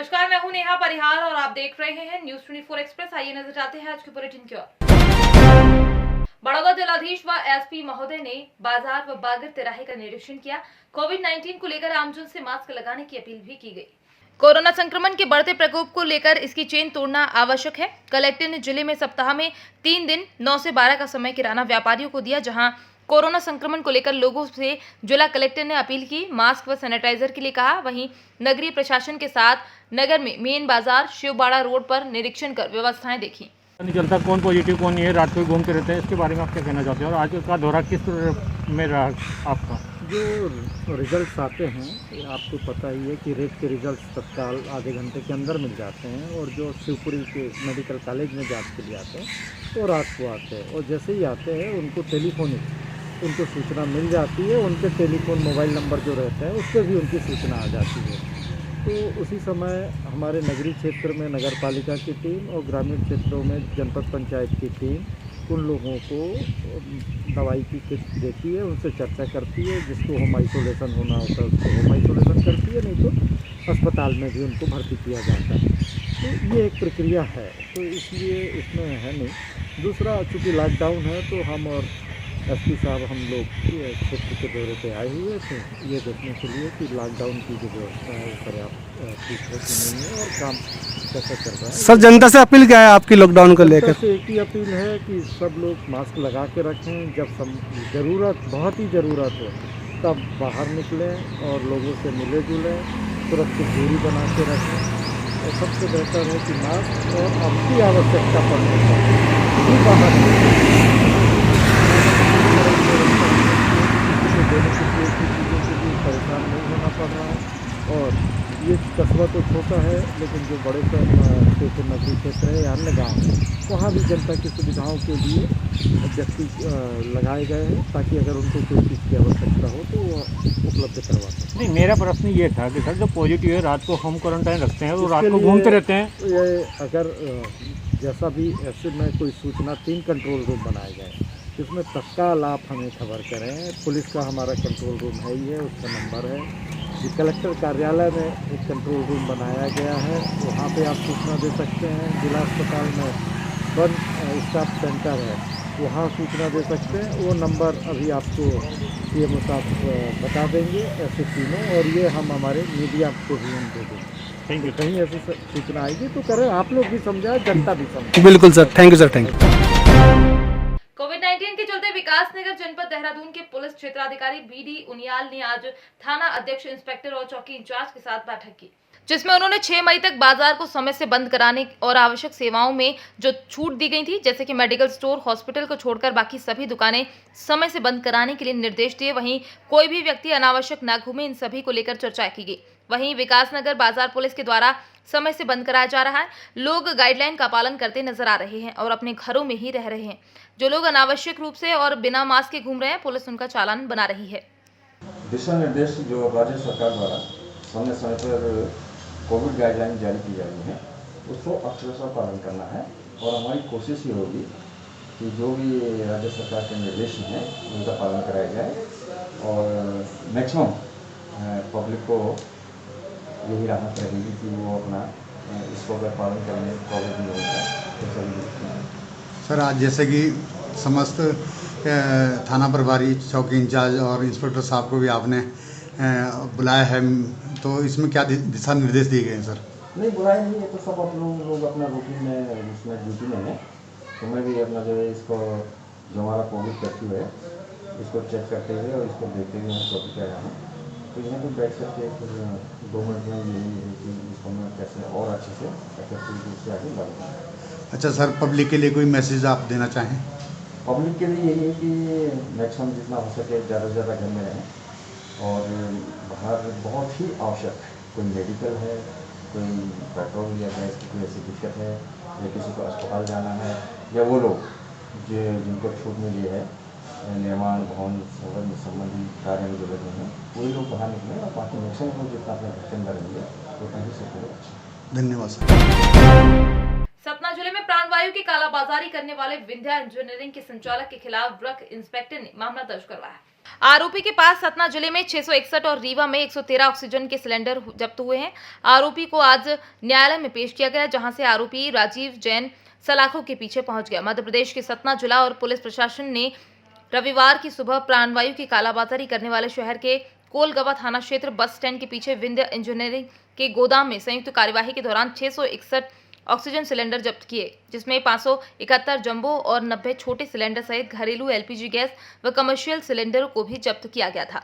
नमस्कार, मैं हूं नेहा परिहार और आप देख रहे हैं न्यूज 24 एक्सप्रेस। आइए नजर जाते हैं आज के बुलेटिन की ओर। बड़ौदा जिलाधीश व एसपी महोदय ने बाजार व बागर तिराहे का निरीक्षण किया। कोविड-19 को लेकर आमजन से मास्क लगाने की अपील भी की गई। कोरोना संक्रमण के बढ़ते प्रकोप को लेकर इसकी चेन तोड़ना आवश्यक है। कलेक्टर ने जिले में सप्ताह में 3 दिन 9 से 12 का समय किराना व्यापारियों को दिया, जहां कोरोना संक्रमण को लेकर लोगों से जिला कलेक्टर ने अपील की, मास्क व सैनिटाइजर के लिए कहा। वहीं नगरीय प्रशासन के साथ नगर में मेन बाजार शिवबाड़ा रोड पर निरीक्षण कर व्यवस्थाएं देखी। नहीं चलता कौन पॉजिटिव कौन नहीं है, रात को घूमते रहते हैं। इसके बारे में आप क्या कहना चाहते हैं और आज का दौरा किस में रहा आपका? जो रिजल्ट्स आते हैं ये आपको पता ही है कि रेट के रिजल्ट्स तत्काल आधे घंटे के अंदर मिल जाते हैं, और जो शिवपुरी के मेडिकल कॉलेज में जांच के लिए आते हैं वो रात को आते हैं, और जैसे ही आते हैं उनको टेलीफोनिक उनको सूचना मिल जाती है। उनके टेलीफोन मोबाइल नंबर जो रहता है उस पर भी उनकी सूचना आ जाती है। तो उसी समय हमारे नगरीय क्षेत्र में नगर पालिका की टीम और ग्रामीण क्षेत्रों में जनपद पंचायत की टीम उन लोगों को दवाई की किट देती है, उनसे चर्चा करती है। जिसको होम आइसोलेशन होना होता है उसको होम आइसोलेशन करती है, नहीं तो अस्पताल में भी उनको भर्ती किया जाता है। तो ये एक प्रक्रिया है, तो इसलिए इसमें है नहीं। दूसरा, चूँकि लॉकडाउन है तो हम और एसपी साहब हम लोग क्षेत्र के दौरे पे आए हुए थे ये देखने के लिए कि लॉकडाउन की जो व्यवस्था है वो पर्याप्त ठीक है कि नहीं है और काम कैसे कर रहा है। सर, जनता से अपील क्या है आपकी लॉकडाउन को लेकर? से एक ही अपील है कि सब लोग मास्क लगा के रखें। जब ज़रूरत बहुत ही ज़रूरत हो तब बाहर निकलें और लोगों से मिले जुलें, सुरक्षित दूरी बना के रखें। और सबसे बेहतर है कि मास्क और अति आवश्यकता पड़ने पर बाहर देने के लिए चीज़ों से भी परेशान नहीं होना पड़ रहा है। और ये कस्बा तो छोटा है, लेकिन जो बड़े क्षेत्र नगरीय क्षेत्र है या अन्य गाँव वहाँ भी जनता की सुविधाओं के लिए व्यक्ति लगाए गए हैं, ताकि अगर उनको कोई चीज़ की आवश्यकता हो तो वो उपलब्ध करवा सकें। नहीं, मेरा प्रश्न ये था कि सर जो पॉजिटिव है रात को होम क्वारंटाइन रखते हैं, वो रात को घूमते रहते हैं। ये अगर जैसा भी ऐसे में कोई सूचना 3 कंट्रोल रूम बनाए गए हैं, जिसमें तत्काल आप हमें खबर करें। पुलिस का हमारा कंट्रोल रूम है ही है, उसका नंबर है। कलेक्टर कार्यालय में एक कंट्रोल रूम बनाया गया है, वहाँ पे आप सूचना दे सकते हैं। जिला अस्पताल में वन स्टाफ सेंटर है, वहाँ सूचना दे सकते हैं। वो नंबर अभी आपको सीएमओ साहब बता देंगे, ऐसे तीनों। और ये हम हमारे मीडिया को भी हम दे देंगे। Thank you. कहीं ऐसी सूचना आएगी तो करें, आप लोग भी समझाएं, जनता भी समझाए। बिल्कुल sir, thank you sir, thank you. कोविड-19 के चलते विकासनगर जनपद देहरादून के पुलिस क्षेत्राधिकारी बीडी उनियाल ने आज थाना अध्यक्ष, इंस्पेक्टर और चौकी इंचार्ज के साथ बैठक की, जिसमें उन्होंने 6 मई तक बाजार को समय से बंद कराने और आवश्यक सेवाओं में जो छूट दी गई थी, जैसे कि मेडिकल स्टोर, हॉस्पिटल को छोड़कर बाकी सभी दुकानें समय से बंद कराने के लिए निर्देश दिए। वहीं कोई भी व्यक्ति अनावश्यक न घूमे, इन सभी को लेकर चर्चा की गई। वहीं विकासनगर बाजार पुलिस के द्वारा समय से बंद कराया जा रहा है। लोग गाइडलाइन का पालन करते नजर आ रहे हैं और अपने घरों में ही रह रहे हैं। जो लोग अनावश्यक रूप से और बिना मास्क के घूम रहे हैं, पुलिस उनका चालान बना रही है। दिशा निर्देश जो राज्य सरकार द्वारा समय समय पर कोविड गाइडलाइन जारी की जा रही है, उसको अक्षरशः पालन करना है। और हमारी कोशिश ये होगी कि जो भी राज्य सरकार के निर्देश हैं उनका पालन कराया जाए, और मैक्सिमम पब्लिक को यही राहत रहेगी कि वो अपना इसको अगर पालन करेंगे कोविड नियम का तो सभी। सर, आज जैसे कि समस्त थाना प्रभारी, चौकी इंचार्ज और इंस्पेक्टर साहब को भी आपने बुलाया है, तो इसमें क्या दिशा निर्देश दिए गए हैं सर? नहीं, बुराई नहीं है, तो सब आप लोग अपना रूटीन में उसमें ड्यूटी में है। तो मैं भी अपना जो है इसको जो हमारा कोविड कर्फ्यू है इसको चेक करते हुए और इसको देखते हुए मैं चौकी पे आया हूँ। तो यहाँ पर बैठ करके फिर 2 मिनट में यही है कि इसको मैं कैसे और अच्छे से इफेक्टिव रूप से आगे बढ़ूँ। अच्छा सर, पब्लिक के लिए कोई मैसेज आप देना चाहें? पब्लिक के लिए यही है कि मैक्सिमम जितना हो सके ज़्यादा से ज़्यादा घर में रहें, और बाहर बहुत ही आवश्यक कोई मेडिकल है, कोई पेट्रोल या गैस की कोई ऐसी दिक्कत है, या किसी को अस्पताल जाना है, या वो लोग जो जिनको छूट मिली है निर्माण भवन संबंधी कार्य में जो लगे हैं, वही लोग बाहर निकलें। और बाकी मैक्सिमम लोग जितना अपने घर के अंदर रहेंगे उतना ही सब लोग अच्छा। धन्यवाद सर। सतना जिले में प्राणवायु की कालाबाजारी करने वाले विंध्या इंजीनियरिंग के संचालक के खिलाफ ड्रग इंस्पेक्टर ने मामला दर्ज करवाया। आरोपी के पास सतना जिले में 661 और रीवा में 113 ऑक्सीजन के सिलेंडर जब्त हुए हैं। आरोपी को आज न्यायालय में पेश किया गया, जहां से आरोपी राजीव जैन सलाखों के पीछे पहुंच गया। मध्य प्रदेश के सतना जिला और पुलिस प्रशासन ने रविवार की सुबह प्राणवायु की कालाबाजारी करने वाले शहर के कोलगवा थाना क्षेत्र बस स्टैंड के पीछे विंध्य इंजीनियरिंग के गोदाम में संयुक्त कार्यवाही के दौरान 661 ऑक्सीजन सिलेंडर जब्त किए, जिसमें 571 जंबो और 90 छोटे सिलेंडर सहित घरेलू एलपीजी गैस व कमर्शियल सिलेंडरों को भी जब्त किया गया था।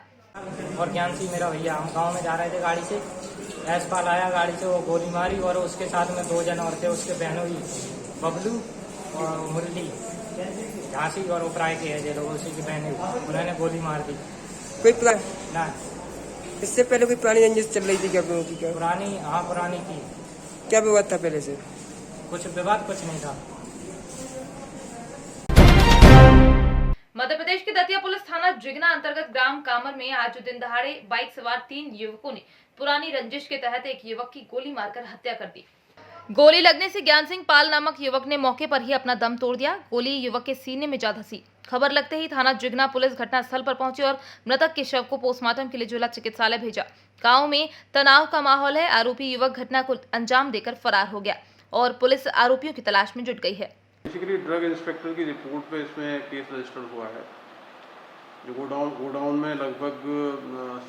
और ज्ञान सिंह मेरा भैया, हम गांव में जा रहे थे गाड़ी से, एसपाल आया गाड़ी से, वो गोली मारी और उसके साथ में 2 जन और थे, उसके बहनोई बबलू और मुरली झांसी और उपराय के है लोग, उसी की बहन हुई, उन्होंने गोली मार दी। कोई प्लान ना इससे पहले कोई पुरानी रंजिश चल रही थी क्या आप लोगों की? क्या पुरानी, हाँ पुरानी की। क्या विवाद था पहले से? कुछ विवाद कुछ नहीं था। मध्य प्रदेश के दतिया पुलिस थाना जिगना अंतर्गत ग्राम कामर में आज दिन दहाड़े बाइक सवार 3 युवकों ने पुरानी रंजिश के तहत एक युवक की गोली मारकर हत्या कर दी। गोली लगने से ज्ञान सिंह पाल नामक युवक ने मौके पर ही अपना दम तोड़ दिया। गोली युवक के सीने में जा धंसी। खबर लगते ही थाना जिगना पुलिस घटनास्थल पर पहुंची और मृतक के शव को पोस्टमार्टम के लिए जिला चिकित्सालय भेजा। गांव में तनाव का माहौल है। आरोपी युवक घटना को अंजाम देकर फरार हो गया और पुलिस आरोपियों की तलाश में जुट गई है। बेसिकली ड्रग इंस्पेक्टर की रिपोर्ट पे इसमें केस रजिस्टर्ड हुआ है। जो गोडाउन में लगभग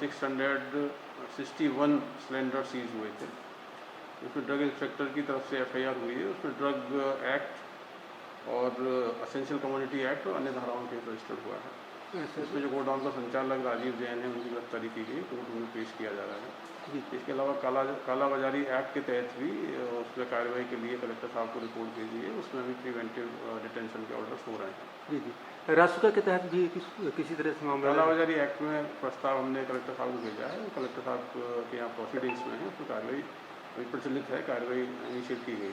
661 सिलेंडर सीज हुए थे। उसमें ड्रग इंस्पेक्टर की तरफ से एफआईआर हुई है। उसमें ड्रग एक्ट और असेंशियल कमोडिटी एक्ट और अन्य धाराओं के रजिस्टर्ड हुआ है। इसमें जो गोडाउन का संचालक राजीव जैन है, उनकी गिरफ्तारी की गई, कोर्ट में पेश किया जा रहा है। इसके अलावा कालाबाजारी एक्ट के तहत भी उस पर कार्रवाई के लिए कलेक्टर साहब को रिपोर्ट भेजी है। उसमें भी प्रिवेंटिव डिटेंशन के ऑर्डर्स हो रहे हैं। जी रासुका के तहत भी किसी तरह से मामला कालाबाजारी एक्ट में प्रस्ताव हमने कलेक्टर साहब को भेजा है। कलेक्टर साहब के यहाँ प्रोसीडिंग्स में है, उसमें कार्रवाई प्रचलित है, कार्रवाई इनिशिएट की गई।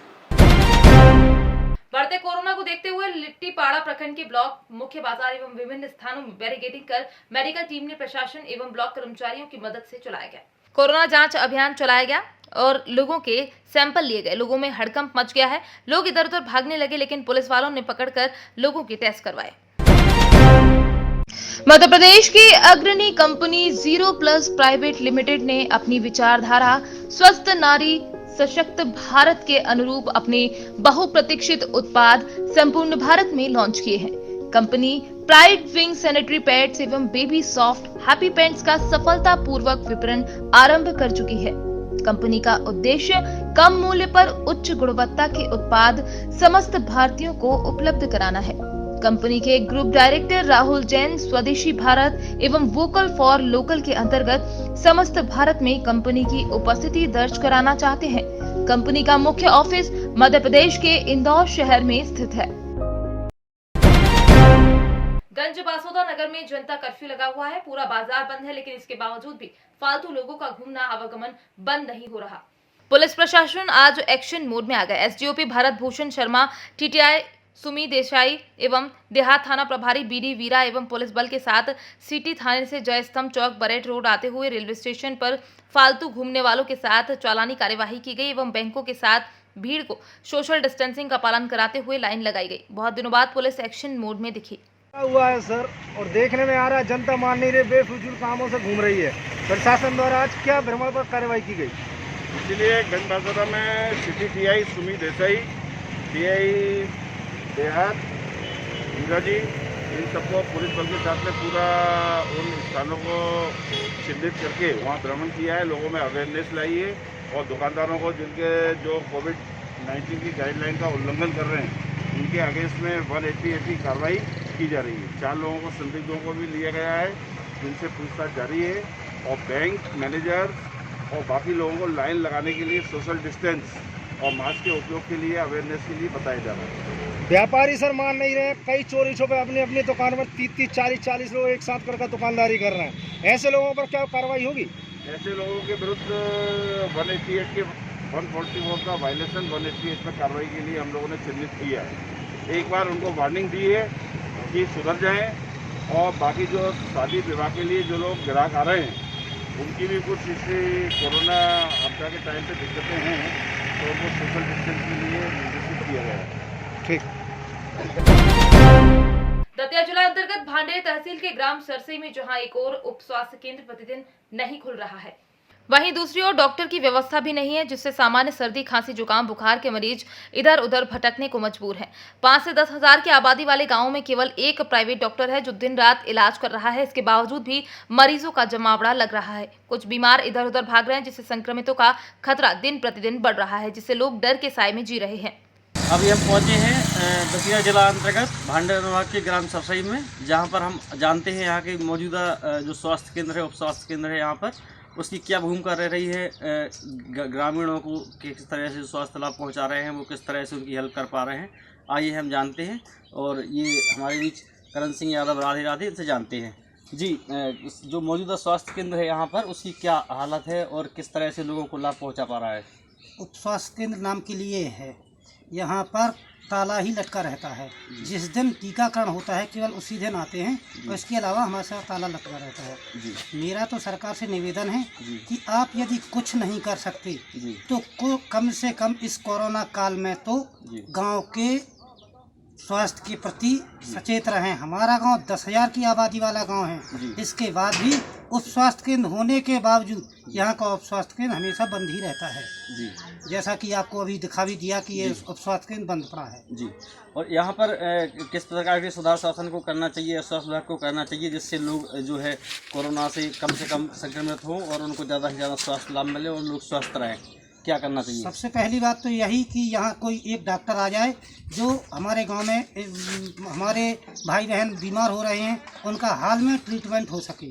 बढ़ते कोरोना को देखते हुए लिट्टीपाड़ा प्रखंड के ब्लॉक मुख्य बाजार एवं विभिन्न स्थानों में बैरिकेडिंग कर मेडिकल टीम ने प्रशासन एवं ब्लॉक कर्मचारियों की मदद से चलाया गया। कोरोना जांच अभियान चलाया गया और लोगों के सैंपल लिए गए। लोगों में हड़कंप मच गया है। लोग इधर उधर भागने लगे, लेकिन पुलिस वालों ने पकड़कर लोगों के टेस्ट करवाए। मध्य प्रदेश की अग्रणी company zero plus private limited ने अपनी विचारधारा स्वस्थ नारी सशक्त भारत के अनुरूप अपने बहुप्रतीक्षित उत्पाद संपूर्ण भारत में लॉन्च किए हैं। Company pride wing sanitary pads एवं बेबी सॉफ्ट हैप्पी पैंट्स का सफलतापूर्वक विपणन आरंभ कर चुकी है। कंपनी का उद्देश्य कम मूल्य पर उच्च गुणवत्ता के उत्पाद समस्त भारतीयों को उपलब्ध कराना है। कंपनी के ग्रुप डायरेक्टर राहुल जैन स्वदेशी भारत एवं वोकल फॉर लोकल के अंतर्गत समस्त भारत में कंपनी की उपस्थिति दर्ज कराना चाहते हैं। कंपनी का मुख्य ऑफिस मध्य प्रदेश के इंदौर शहर में स्थित है। गंज बासोदा नगर में जनता कर्फ्यू लगा हुआ है। पूरा बाजार बंद है, लेकिन इसके बावजूद भी फालतू लोगों का घूमना आवागमन बंद नहीं हो रहा। पुलिस प्रशासन आज एक्शन मोड में आ गया। एसडीओपी भारत भूषण शर्मा, टीटीआई सुमी देसाई एवं देहात थाना प्रभारी बीडी वीरा एवं पुलिस बल के साथ सिटी थाने से जय स्तंभ चौक बरेट रोड आते हुए रेलवे स्टेशन पर फालतू घूमने वालों के साथ चालानी कार्यवाही की गई एवं बैंकों के साथ भीड़ को सोशल डिस्टेंसिंग का पालन कराते हुए लाइन लगाई गई। बहुत दिनों बाद पुलिस एक्शन मोड में दिखी। हुआ है सर, और देखने में आ रहा है जनता मान नहीं रही, बेफिजूल कामों से घूम रही है। प्रशासन द्वारा आज क्या भ्रमण पर कार्रवाई की गई? इसलिए गंज बासोदा में city TI Sumi Desai, TI देहात वीरा जी, इन सबको पुलिस बल के साथ में पूरा उन स्थानों को चिन्हित करके वहाँ भ्रमण किया है, लोगों में अवेयरनेस लाई है और दुकानदारों को जिनके जो कोविड-19 की गाइडलाइन का उल्लंघन कर रहे हैं उनके अगेंस्ट में 180 कार्रवाई की जा रही है। 4 लोगों को संदिग्धों को भी लिया गया है, जिनसे पूछताछ जारी है और बैंक मैनेजर और बाकी लोगों को लाइन लगाने के लिए सोशल डिस्टेंस और मास्क के उपयोग के लिए अवेयरनेस के लिए बताया जा रहा है। व्यापारी सर मान नहीं रहे, कई चोरी छुपे अपनी अपनी दुकान में 30-30, 40-40 लोग एक साथ करके दुकानदारी कर रहे हैं। ऐसे लोगों पर क्या कार्रवाई होगी? ऐसे लोगों के विरुद्ध 188 के 144 का वायलेशन 188 पर कार्रवाई के लिए हम लोगों ने चिन्हित किया है। एक बार उनको वार्निंग दी है कि सुधर जाएं और बाकी जो शादी विवाह के लिए जो लोग ग्राहक आ रहे हैं उनकी भी कुछ इससे कोरोना आपदा के टाइम पे दिक्कतें हैं, तो उनको सोशल डिस्टेंस के लिए निर्देशित किया गया है। ठीक। दतिया जिला अंतर्गत भांडेर तहसील के ग्राम सरसई में जहां एक और उप स्वास्थ्य केंद्र प्रतिदिन नहीं खुल रहा है, वहीं दूसरी ओर डॉक्टर की व्यवस्था भी नहीं है, जिससे सामान्य सर्दी, खांसी, जुकाम, बुखार के मरीज इधर उधर भटकने को मजबूर हैं। 5 से 10 हजार की आबादी वाले गांव में केवल एक प्राइवेट डॉक्टर है जो दिन रात इलाज कर रहा है। इसके बावजूद भी मरीजों का जमावड़ा लग रहा है। कुछ बीमार इधर उधर भाग रहे हैं, जिससे संक्रमितों का खतरा दिन प्रतिदिन बढ़ रहा है, जिससे लोग डर के साए में जी रहे हैं। अभी हम पहुँचे हैं दतिया जिला अंतर्गत भांडेर विभाग के ग्राम सरसई में, जहाँ पर हम जानते हैं यहाँ के मौजूदा जो स्वास्थ्य केंद्र है, उप स्वास्थ्य केंद्र है, यहाँ पर उसकी क्या भूमिका रह रही है, ग्रामीणों को किस तरह से स्वास्थ्य लाभ पहुँचा रहे हैं, वो किस तरह से उनकी हेल्प कर पा रहे हैं, आइए हम जानते हैं। और ये हमारे बीच करण सिंह यादव राधे राधे इनसे जानते हैं। जी, जो मौजूदा स्वास्थ्य केंद्र है यहाँ पर, उसकी क्या हालत है और किस तरह से लोगों को लाभ पहुँचा पा रहा है? उप स्वास्थ्य केंद्र नाम के लिए है, यहाँ पर ताला ही लटका रहता है। जिस दिन टीकाकरण होता है केवल उसी दिन आते हैं, और इसके अलावा हमारे साथ ताला लटका रहता है। मेरा तो सरकार से निवेदन है कि आप यदि कुछ नहीं कर सकते तो कम से कम इस कोरोना काल में तो गांव के स्वास्थ्य के प्रति सचेत रहें। हमारा गांव 10,000 की आबादी वाला गांव है, इसके बाद भी उप स्वास्थ्य केंद्र होने के बावजूद यहाँ का उप स्वास्थ्य केंद्र हमेशा बंद ही रहता है। जैसा कि आपको अभी दिखा भी दिया कि ये उप स्वास्थ्य केंद्र बंद पड़ा है। जी, और यहाँ पर किस प्रकार के सुधार शासन को करना चाहिए, स्वास्थ्य विभाग को करना चाहिए, जिससे लोग जो है कोरोना से कम संक्रमित हों और उनको ज़्यादा से ज़्यादा स्वास्थ्य लाभ मिले और लोग स्वस्थ रहें? क्या करना चाहिए? सबसे पहली बात तो यही कि यहाँ कोई एक डॉक्टर आ जाए जो हमारे गांव में हमारे भाई बहन बीमार हो रहे हैं, उनका हाल में ट्रीटमेंट हो सके।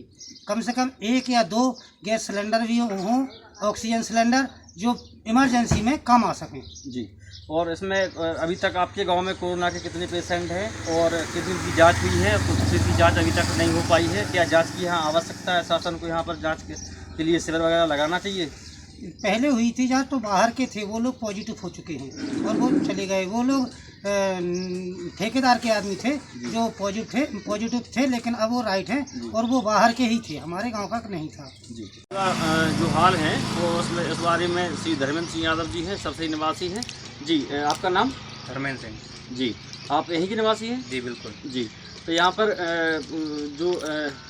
कम से कम 1 या 2 गैस सिलेंडर भी हों, ऑक्सीजन सिलेंडर, जो इमरजेंसी में काम आ सकें। जी, और इसमें अभी तक आपके गांव में कोरोना के कितने पेशेंट हैं और कितनी की जांच हुई है? किसी की जांच अभी तक नहीं हो पाई है। क्या जांच की यहाँ आवश्यकता है? शासन को यहाँ पर जांच के लिए शिविर वगैरह लगाना चाहिए। पहले हुई थी जांच तो बाहर के थे, वो लोग पॉजिटिव हो चुके हैं और वो चले गए। वो लोग ठेकेदार के आदमी थे जो पॉजिटिव थे, लेकिन अब वो राइट हैं और वो बाहर के ही थे, हमारे गांव का नहीं था। जी, जो हाल है वो उसमें इस बारे में श्री धर्मेंद्र सिंह यादव जी हैं, सरसई निवासी हैं। जी, आपका नाम? धर्मेंद्र सिंह। जी, आप यहीं के निवासी हैं? जी बिल्कुल। जी, तो यहाँ पर जो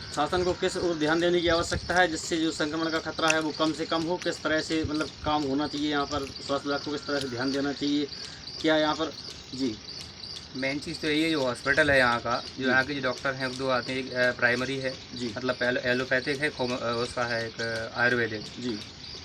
शासन को किस ओर ध्यान देने की आवश्यकता है जिससे जो संक्रमण का खतरा है वो कम से कम हो? किस तरह से मतलब काम होना चाहिए यहाँ पर? स्वास्थ्य विभाग को किस तरह से ध्यान देना चाहिए? क्या यहाँ पर? जी, मेन चीज़ तो यही है, जो हॉस्पिटल है यहाँ का, जो यहाँ के जो डॉक्टर हैं 2 आते हैं, एक प्राइमरी है जी, मतलब एलोपैथिक है, उसका है एक आयुर्वेदिक जी,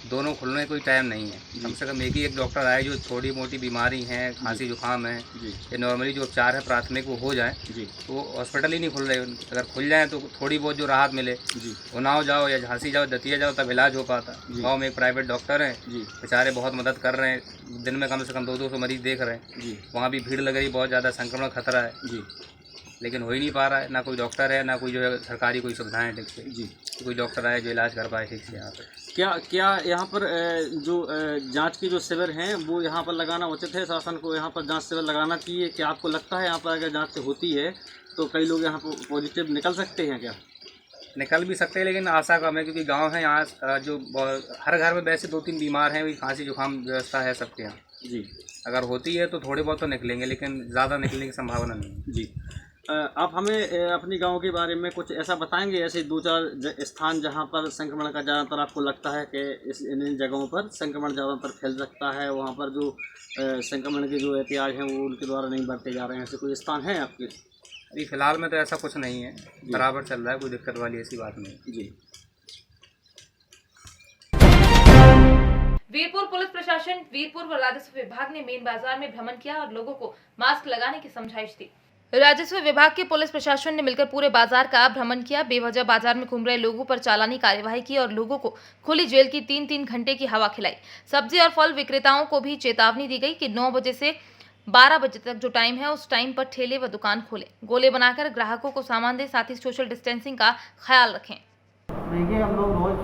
दोनों खुलने कोई टाइम नहीं है। कम से कम एक डॉक्टर आए जो छोटी मोटी बीमारी हैं, खांसी जुकाम है, ये नॉर्मली जो उपचार है प्राथमिक वो हो जाए जी, तो हॉस्पिटल ही नहीं खुल रहे। अगर खुल जाए तो थोड़ी बहुत जो राहत मिले जी, उन्नाव जाओ या झांसी जाओ, दतिया जाओ, तब इलाज हो पाता। गाँव में एक प्राइवेट डॉक्टर हैं जी, बेचारे बहुत मदद कर रहे हैं, दिन में कम से कम 200 मरीज देख रहे हैं जी। वहाँ भी भीड़ लग रही, बहुत ज़्यादा संक्रमण खतरा है जी, लेकिन हो ही नहीं पा रहा है। ना कोई डॉक्टर है, ना कोई जो है सरकारी कोई सुविधाएं ठीक से जी, कोई डॉक्टर आए जो इलाज कर पाए ठीक से यहाँ पर। क्या यहाँ पर जो जांच की जो शिविर हैं वो यहाँ पर लगाना उचित है? शासन को यहाँ पर जांच शिविर लगाना चाहिए। क्या आपको लगता है यहाँ पर अगर जांच होती है तो कई लोग यहाँ पर पॉजिटिव निकल सकते हैं? क्या निकल भी सकते हैं, लेकिन आशा कम है, क्योंकि गांव है यहाँ जो हर घर में वैसे 2-3 बीमार हैं, वही खांसी जुकाम व्यवस्था है सबके यहाँ जी। अगर होती है तो थोड़े बहुत तो निकलेंगे, लेकिन ज़्यादा निकलने की संभावना नहीं जी। आप हमें अपने गांव के बारे में कुछ ऐसा बताएंगे, ऐसे 2-4 स्थान जहां पर संक्रमण का ज़्यादातर आपको लगता है कि इन जगहों पर संक्रमण ज़्यादातर फैल सकता है, वहां पर जो संक्रमण के जो एहतियात हैं वो उनके द्वारा नहीं बरते जा रहे हैं, ऐसे कोई स्थान है आपके? अभी फ़िलहाल में तो ऐसा कुछ नहीं है, बराबर चल रहा है, कोई दिक्कत वाली ऐसी बात नहीं जी। वीरपुर पुलिस प्रशासन, वीरपुर व राजस्व विभाग ने मेन बाजार में भ्रमण किया और लोगों को मास्क लगाने की समझाइश दी। राजस्व विभाग के पुलिस प्रशासन ने मिलकर पूरे बाजार का भ्रमण किया, बेवजह बाजार में घूम रहे लोगों पर चालानी कार्यवाही की और लोगों को खुली जेल की 3-3 घंटे की हवा खिलाई। सब्जी और फल विक्रेताओं को भी चेतावनी दी गई कि 9 बजे से 12 बजे तक जो टाइम है उस टाइम पर ठेले व दुकान खोलें, गोले बनाकर ग्राहकों को सामान दें, साथ ही सोशल डिस्टेंसिंग का ख्याल रखें। देखिए, हम लोग रोज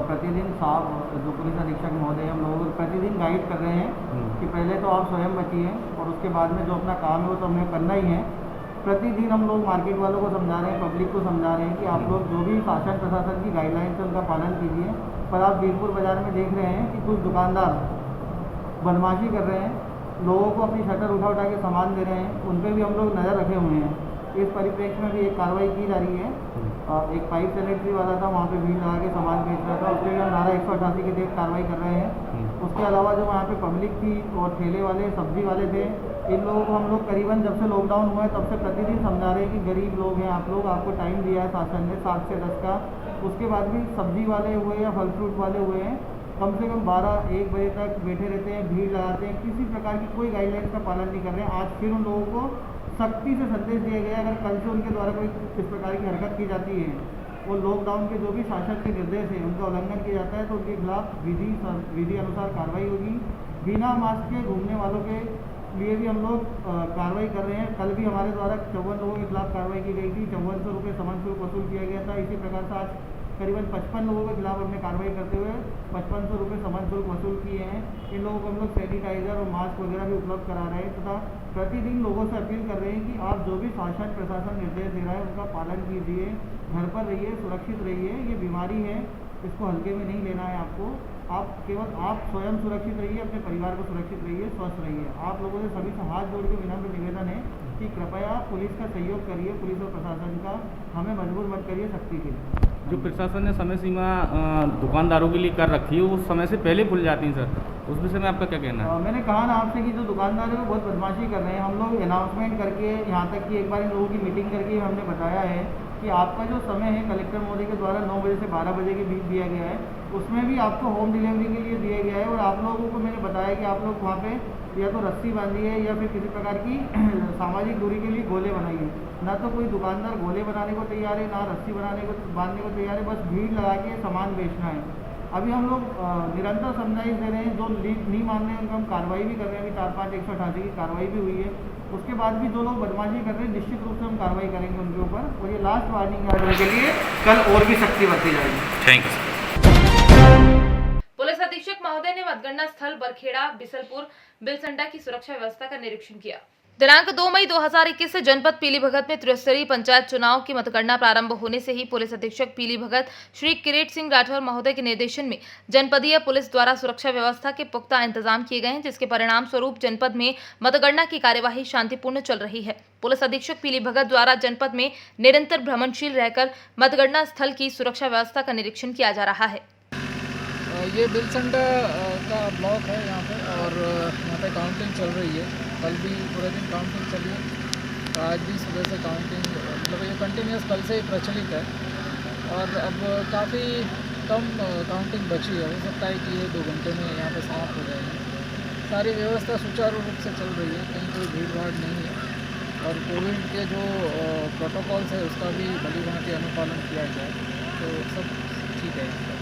प्रतिदिन साहब जो पुलिस अधीक्षक महोदय हम लोग प्रतिदिन गाइड कर रहे हैं कि पहले तो आप स्वयं बचिए और उसके बाद में जो अपना काम है वो तो हमें करना ही है। प्रतिदिन हम लोग मार्केट वालों को समझा रहे हैं, पब्लिक को समझा रहे हैं कि आप लोग जो भी शासन प्रशासन की गाइडलाइंस है उनका पालन कीजिए। पर आप वीरपुर बाज़ार में देख रहे हैं कि कुछ दुकानदार बदमाशी कर रहे हैं, लोगों को अपनी शटर उठा के सामान दे रहे हैं, उन पर भी हम लोग नज़र रखे हुए हैं। इस परिप्रेक्ष्य में भी एक कार्रवाई की जा रही है। एक पाइप सैनिटरी वाला था, वहाँ पे भीड़ लगा के सामान बेच रहा था, उसके लिए हम धारा 188 के तहत कार्रवाई कर रहे हैं। उसके अलावा जो वहाँ पे पब्लिक थी और ठेले वाले, सब्जी वाले थे, इन लोगों को हम लोग करीबन जब से लॉकडाउन हुआ है तब से प्रतिदिन समझा रहे हैं कि गरीब लोग हैं आप लोग, आपको टाइम दिया है शासन ने 7 से 10 का। उसके बाद भी सब्जी वाले हुए या फल फ्रूट वाले हुए हैं, कम से कम 12-1 बजे तक बैठे रहते हैं, भीड़ लगाते हैं, किसी प्रकार की कोई गाइडलाइंस का पालन नहीं कर रहे हैं। आज फिर उन लोगों को सख्ती से संदेश दिया गया, अगर कल से उनके द्वारा कोई इस प्रकार की हरकत की जाती है और लॉकडाउन के जो भी शासन के निर्देश हैं उनका उल्लंघन किया जाता है तो उनके खिलाफ विधि अनुसार कार्रवाई होगी। बिना मास्क के घूमने वालों के लिए भी हम लोग कार्रवाई कर रहे हैं। कल भी हमारे द्वारा 54 लोगों के खिलाफ कार्रवाई की गई थी, 5400 रुपये समन शुल्क वसूल किया गया था। इसी प्रकार से आज करीबन 55 लोगों के खिलाफ हमने कार्रवाई करते हुए 5500 रुपये समन शुल्क वसूल किए हैं। इन लोगों को हम लोग सैनिटाइजर और मास्क वगैरह भी उपलब्ध करा रहे हैं तथा प्रतिदिन लोगों से अपील कर रहे हैं कि आप जो भी शासन प्रशासन निर्देश दे रहा है उनका पालन कीजिए, घर पर रहिए, सुरक्षित रहिए। ये बीमारी है, इसको हल्के में नहीं लेना है आपको। आप केवल आप स्वयं सुरक्षित रहिए, अपने परिवार को सुरक्षित रहिए, स्वस्थ रहिए। आप लोगों से सभी से हाथ जोड़ के विनम्र निवेदन है कि कृपया पुलिस का सहयोग करिए, पुलिस और प्रशासन का, हमें मजबूर मत करिए सख्ती के लिए। जो प्रशासन ने समय सीमा दुकानदारों के लिए कर रखी है वो समय से पहले खुल जाती हैं सर, उस विषय में आपका क्या कहना है? मैंने कहा ना आपसे कि जो दुकानदार है वो बहुत बदमाशी कर रहे हैं। हम लोग अनाउंसमेंट करके, यहाँ तक कि एक बार इन लोगों की मीटिंग करके हमने बताया है कि आपका जो समय है कलेक्टर महोदय के द्वारा 9 बजे से 12 बजे के बीच दिया गया है, उसमें भी आपको होम डिलीवरी के लिए दिया गया है। और आप लोगों को मैंने बताया कि आप लोग वहाँ पे या तो रस्सी बांधिए या फिर किसी प्रकार की सामाजिक दूरी के लिए गोले बनाइए। ना तो कोई दुकानदार गोले बनाने को तैयार है, ना रस्सी बांधने को तैयार है, बस भीड़ लगा के सामान बेचना है। अभी हम लोग निरंतर समझाइश दे रहे हैं, जो नहीं मान रहे हैं उनको हम कार्रवाई भी कर रहे हैं। अभी 4-5 188 की कार्रवाई भी हुई है। उसके बाद भी जो लोग बदमाशी कर रहे हैं निश्चित रूप से हम कार्रवाई करेंगे उनके ऊपर। और ये लास्ट वार्निंग है आज के लिए, कल और भी सख्ती बरती जाएगी। Thank you. पुलिस अधीक्षक महोदय ने मतगणना स्थल बरखेड़ा, बिसलपुर, बिलसंडा की सुरक्षा व्यवस्था का निरीक्षण किया। दिनांक 2 मई 2021 से जनपद पीलीभगत में त्रिस्तरीय पंचायत चुनाव की मतगणना प्रारंभ होने से ही पुलिस अधीक्षक पीलीभगत श्री किरीट सिंह राठौर महोदय के निर्देशन में जनपदीय पुलिस द्वारा सुरक्षा व्यवस्था के पुख्ता इंतजाम किए गए हैं, जिसके परिणाम स्वरूप जनपद में मतगणना की कार्यवाही शांतिपूर्ण चल रही है। पुलिस अधीक्षक पीलीभगत द्वारा जनपद में निरंतर भ्रमणशील रहकर मतगणना स्थल की सुरक्षा व्यवस्था का निरीक्षण किया जा रहा है। ये बिलसंडा का ब्लॉक है यहाँ पे, और यहाँ पे काउंटिंग चल रही है। कल भी पूरे दिन काउंटिंग चली है, आज भी सुबह से काउंटिंग, मतलब ये कंटिन्यूस कल से ही प्रचलित है। और अब काफ़ी कम काउंटिंग बची है, हो सकता है कि ये 2 घंटे में यहाँ पे समाप्त हो जाएगी। सारी व्यवस्था सुचारू रूप से चल रही है, कहीं कोई भीड़ भाड़ नहीं है। और कोविड के जो प्रोटोकॉल्स है उसका भी भली भांति अनुपालन किया जाए, तो सब ठीक है।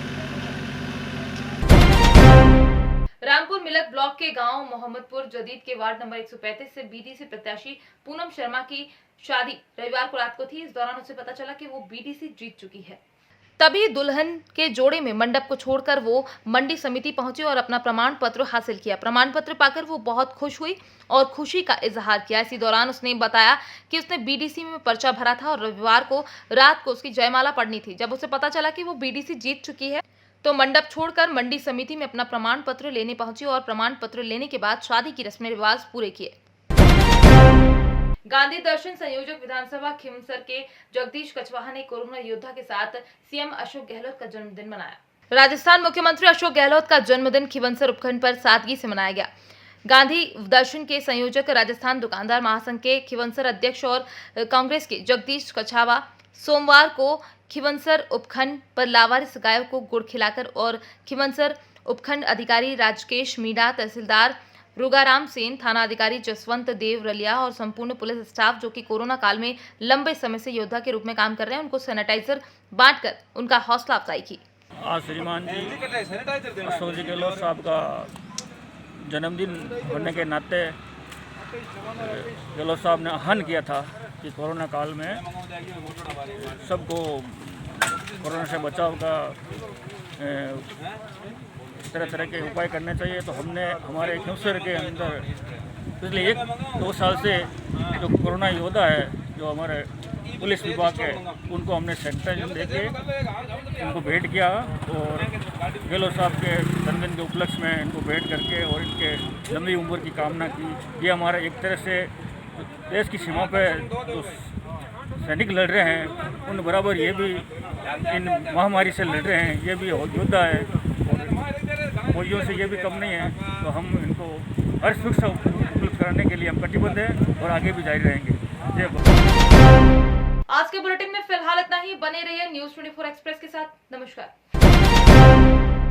रामपुर मिलक ब्लॉक के गांव मोहम्मदपुर जदीद के वार्ड नंबर 135 से बीडीसी प्रत्याशी पूनम शर्मा की शादी रविवार को रात को थी। इस दौरान उसे पता चला कि वो बीडीसी जीत चुकी है। तभी दुल्हन के जोड़े में मंडप को छोड़कर वो मंडी समिति पहुंची और अपना प्रमाण पत्र हासिल किया। प्रमाण पत्र पाकर वो बहुत खुश हुई और खुशी का इजहार किया। इसी दौरान उसने बताया कि उसने बीडीसी में पर्चा भरा था और रविवार को रात को उसकी जयमाला पड़नी थी। जब उसे पता चला कि वो बीडीसी जीत चुकी है तो मंडप छोड़कर मंडी समिति में अपना प्रमाण पत्र लेने पहुंची और प्रमाण पत्र लेने के बाद शादी की रस्में रिवाज पूरे किए। गांधी दर्शन संयोजक विधानसभा खिवंसर के जगदीश कछवाहा ने कोरोना योद्धा के साथ सीएम अशोक गहलोत का जन्मदिन मनाया। राजस्थान मुख्यमंत्री अशोक गहलोत का जन्मदिन खिवंसर उपखंड पर सादगी से मनाया गया। गांधी दर्शन के संयोजक राजस्थान दुकानदार महासंघ के खिवंसर अध्यक्ष और कांग्रेस के जगदीश कछवाहा सोमवार को खिवंसर उपखंड पर लावारिस गायों को गुड़ खिलाकर और खिवंसर उपखंड अधिकारी राजकेश मीणा, तहसीलदार रुगाराम सेन, थाना अधिकारी जसवंत देव रलिया और संपूर्ण पुलिस स्टाफ जो कि कोरोना काल में लंबे समय से योद्धा के रूप में काम कर रहे हैं, उनको सैनिटाइजर बांटकर उनका हौसला अफजाई की। आज श्रीमान जी अशोक जी गहलोत साहब का जन्मदिन होने के नाते गहलोत साहब ने आह्वान किया था कि कोरोना काल में सबको कोरोना से बचाव का तरह तरह के उपाय करने चाहिए। तो हमने हमारे खिवंसर के अंदर पिछले 1-2 साल से जो कोरोना योद्धा है, जो हमारे पुलिस विभाग है, उनको हमने सैनिटाइजर देके उनको भेंट किया और गहलोत साहब के जन्मदिन के उपलक्ष्य में इनको भेंट करके और इनके लंबी उम्र की कामना की। ये हमारा एक तरह से देश की सीमा पे जो सैनिक लड़ रहे हैं उन बराबर ये भी इन महामारी से लड़ रहे हैं, ये भी योद्धा है और फौजियों से ये भी कम नहीं है। तो हम इनको हर सुरक्षा उपलब्ध कराने के लिए हम कटिबद्ध हैं और आगे भी जारी रहेंगे। जय भारत। आज के बुलेटिन में फिलहाल इतना ही। बने रहिए न्यूज़ 24 एक्सप्रेस के साथ। नमस्कार।